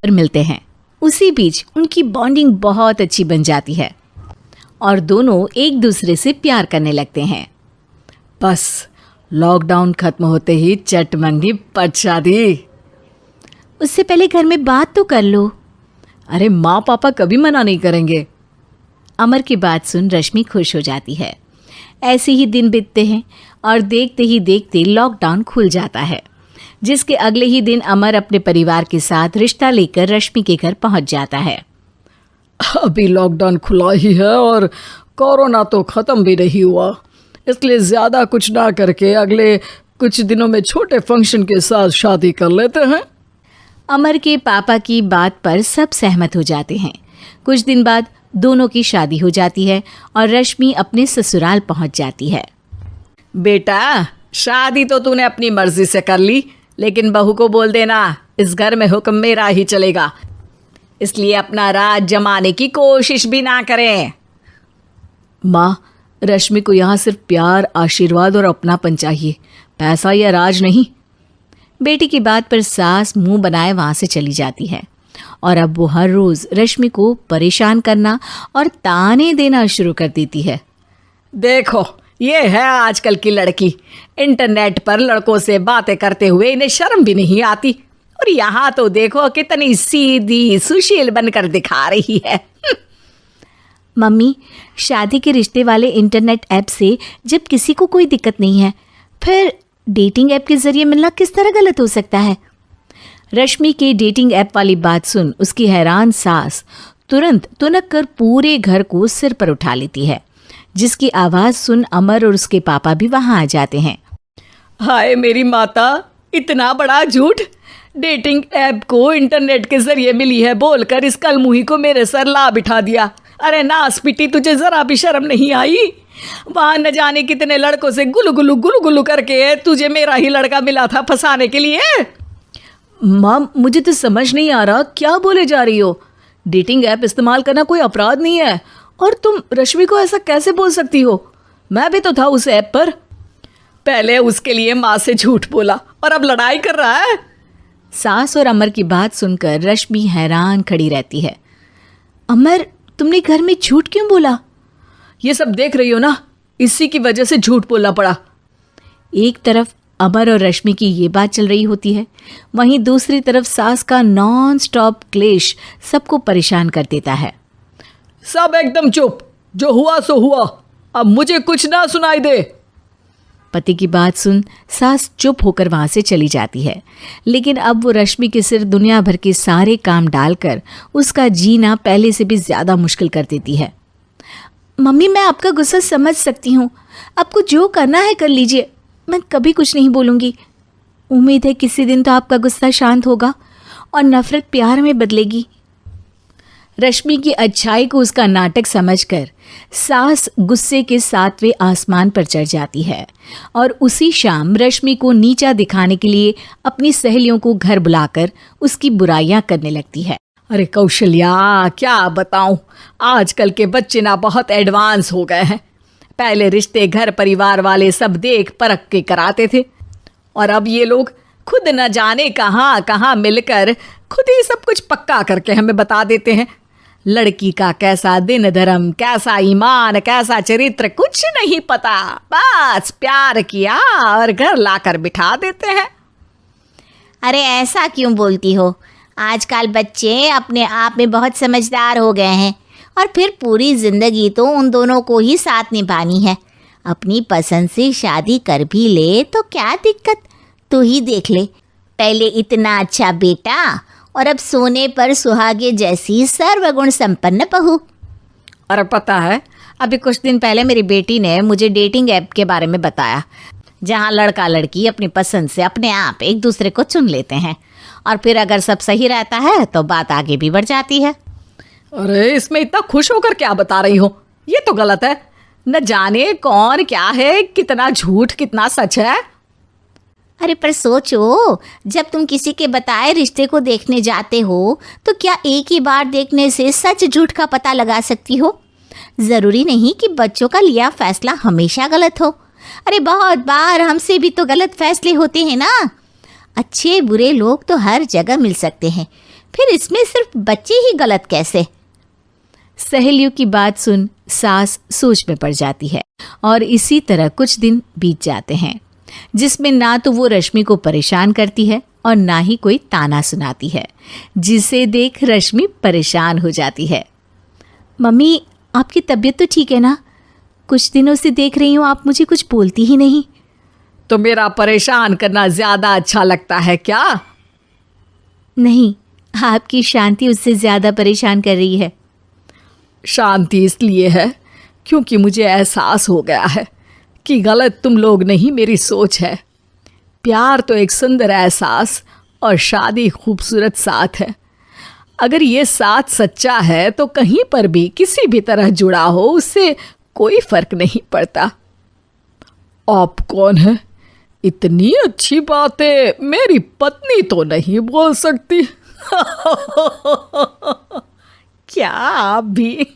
पर मिलते हैं। उसी बीच उनकी बॉन्डिंग बहुत अच्छी बन जाती है और दोनों एक दूसरे से प्यार करने लगते हैं। बस लॉकडाउन खत्म होते ही चट मंगी पट शादी। उससे पहले घर में बात तो कर लो। अरे माँ पापा कभी मना नहीं करेंगे। अमर की बात सुन रश्मि खुश हो जाती है। ऐसे ही दिन बीतते हैं और देखते ही देखते लॉकडाउन खुल जाता है, जिसके अगले ही दिन अमर अपने परिवार के साथ रिश्ता लेकर रश्मि के घर पहुंच जाता है। अभी लॉकडाउन खुला ही है और कोरोना तो ख़त्म भी नहीं हुआ, इसलिए ज़्यादा कुछ ना करके अगले कुछ दिनों में छोटे फंक्शन के साथ शादी कर लेते हैं। अमर के पापा की बात पर सब सहमत हो जाते हैं। कुछ दिन बाद दोनों की शादी हो जाती है और रश्मि अपने ससुराल पहुंच जाती है। बेटा, शादी तो तूने अपनी मर्जी से कर ली, लेकिन बहू को बोल देना इस घर में हुक्म मेरा ही चलेगा, इसलिए अपना राज जमाने की कोशिश भी ना करें। माँ, रश्मि को यहाँ सिर्फ प्यार, आशीर्वाद और अपनापन चाहिए, पैसा या राज नहीं। बेटी की बात पर सास मुंह बनाए वहाँ से चली जाती है और अब वो हर रोज़ रश्मि को परेशान करना और ताने देना शुरू कर देती है। देखो, ये है आजकल की लड़की, इंटरनेट पर लड़कों से बातें करते हुए इन्हें शर्म भी नहीं आती, और यहाँ तो देखो कितनी सीधी सुशील बनकर दिखा रही है। मम्मी, शादी के रिश्ते वाले इंटरनेट ऐप से जब किसी को कोई दिक्कत नहीं है, फिर डेटिंग ऐप के जरिए मिलना किस तरह गलत हो सकता है? रश्मि के डेटिंग ऐप वाली बात सुन उसकी हैरान सास तुरंत तुनक कर पूरे घर को सिर पर उठा लेती है, जिसकी आवाज़ सुन अमर और उसके पापा भी वहाँ आ जाते हैं। हाय मेरी माता, इतना बड़ा झूठ! डेटिंग ऐप को इंटरनेट के जरिए मिली है बोलकर इस कलमुही को मेरे सर ला बिठा दिया। अरे नास पिटी, तुझे जरा भी शर्म नहीं आई? वहाँ न जाने कितने लड़कों से गुलू गुलू करके तुझे मेरा ही लड़का मिला था फंसाने के लिए। माँ, मुझे तो समझ नहीं आ रहा क्या बोले जा रही हो। डेटिंग ऐप इस्तेमाल करना कोई अपराध नहीं है, और तुम रश्मि को ऐसा कैसे बोल सकती हो? मैं भी तो था उस ऐप पर। पहले उसके लिए माँ से झूठ बोला और अब लड़ाई कर रहा है। सास और अमर की बात सुनकर रश्मि हैरान खड़ी रहती है। अमर, तुमने घर में झूठ क्यों बोला? ये सब देख रही हो ना, इसी की वजह से झूठ बोलना पड़ा। एक तरफ अमर और रश्मि की ये बात चल रही होती है, वहीं दूसरी तरफ सास का नॉन स्टॉप क्लेश सबको परेशान कर देता है। सब एकदम चुप, जो हुआ सो हुआ, अब मुझे कुछ ना सुनाई दे। पति की बात सुन सास चुप होकर वहां से चली जाती है, लेकिन अब वो रश्मि के सिर दुनिया भर के सारे काम डालकर उसका जीना पहले से भी ज़्यादा मुश्किल कर देती है। मम्मी, मैं आपका गुस्सा समझ सकती हूँ, आपको जो करना है कर लीजिए, मैं कभी कुछ नहीं बोलूँगी। उम्मीद है किसी दिन तो आपका गुस्सा शांत होगा और नफ़रत प्यार में बदलेगी। रश्मि की अच्छाई को उसका नाटक समझकर सास गुस्से के 7वें आसमान पर चढ़ जाती है और उसी शाम रश्मि को नीचा दिखाने के लिए अपनी सहेलियों को घर बुलाकर उसकी बुराइयां करने लगती है। अरे कौशल्या, क्या बताऊं, आजकल के बच्चे ना बहुत एडवांस हो गए हैं। पहले रिश्ते घर परिवार वाले सब देख परख के कराते थे, और अब ये लोग खुद न जाने कहाँ कहाँ मिलकर खुद ही सब कुछ पक्का करके हमें बता देते हैं। लड़की का कैसा दिन धर्म, कैसा ईमान, कैसा चरित्र कुछ नहीं पता, बस प्यार किया और घर लाकर बिठा देते हैं। अरे ऐसा क्यों बोलती हो? आजकल बच्चे अपने आप में बहुत समझदार हो गए हैं, और फिर पूरी ज़िंदगी तो उन दोनों को ही साथ निभानी है। अपनी पसंद से शादी कर भी ले तो क्या दिक्कत, तू ही देख ले, पहले इतना अच्छा बेटा और अब सोने पर सुहागे जैसी सर्वगुण संपन्न बहू। और पता है, अभी कुछ दिन पहले मेरी बेटी ने मुझे डेटिंग ऐप के बारे में बताया, जहाँ लड़का लड़की अपनी पसंद से अपने आप एक दूसरे को चुन लेते हैं, और फिर अगर सब सही रहता है तो बात आगे भी बढ़ जाती है। अरे इसमें इतना खुश होकर क्या बता रही हो? ये तो गलत है। न जाने कौन क्या है, कितना झूठ कितना सच है। अरे पर सोचो, जब तुम किसी के बताए रिश्ते को देखने जाते हो तो क्या एक ही बार देखने से सच झूठ का पता लगा सकती हो? ज़रूरी नहीं कि बच्चों का लिया फैसला हमेशा गलत हो। अरे बहुत बार हमसे भी तो गलत फैसले होते हैं ना। अच्छे बुरे लोग तो हर जगह मिल सकते हैं, फिर इसमें सिर्फ बच्चे ही गलत कैसे? सहेलियों की बात सुन सास सोच में पड़ जाती है और इसी तरह कुछ दिन बीत जाते हैं जिसमें ना तो वो रश्मि को परेशान करती है और ना ही कोई ताना सुनाती है, जिसे देख रश्मि परेशान हो जाती है। मम्मी, आपकी तबीयत तो ठीक है ना? कुछ दिनों से देख रही हूँ आप मुझे कुछ बोलती ही नहीं। तो मेरा परेशान करना ज्यादा अच्छा लगता है क्या? नहीं, आपकी शांति उससे ज्यादा परेशान कर रही है। शांति इसलिए है क्योंकि मुझे एहसास हो गया है कि गलत तुम लोग नहीं, मेरी सोच है। प्यार तो एक सुंदर एहसास और शादी खूबसूरत साथ है। अगर ये साथ सच्चा है तो कहीं पर भी किसी भी तरह जुड़ा हो उससे कोई फर्क नहीं पड़ता। आप कौन है? इतनी अच्छी बातें मेरी पत्नी तो नहीं बोल सकती। क्या आप भी?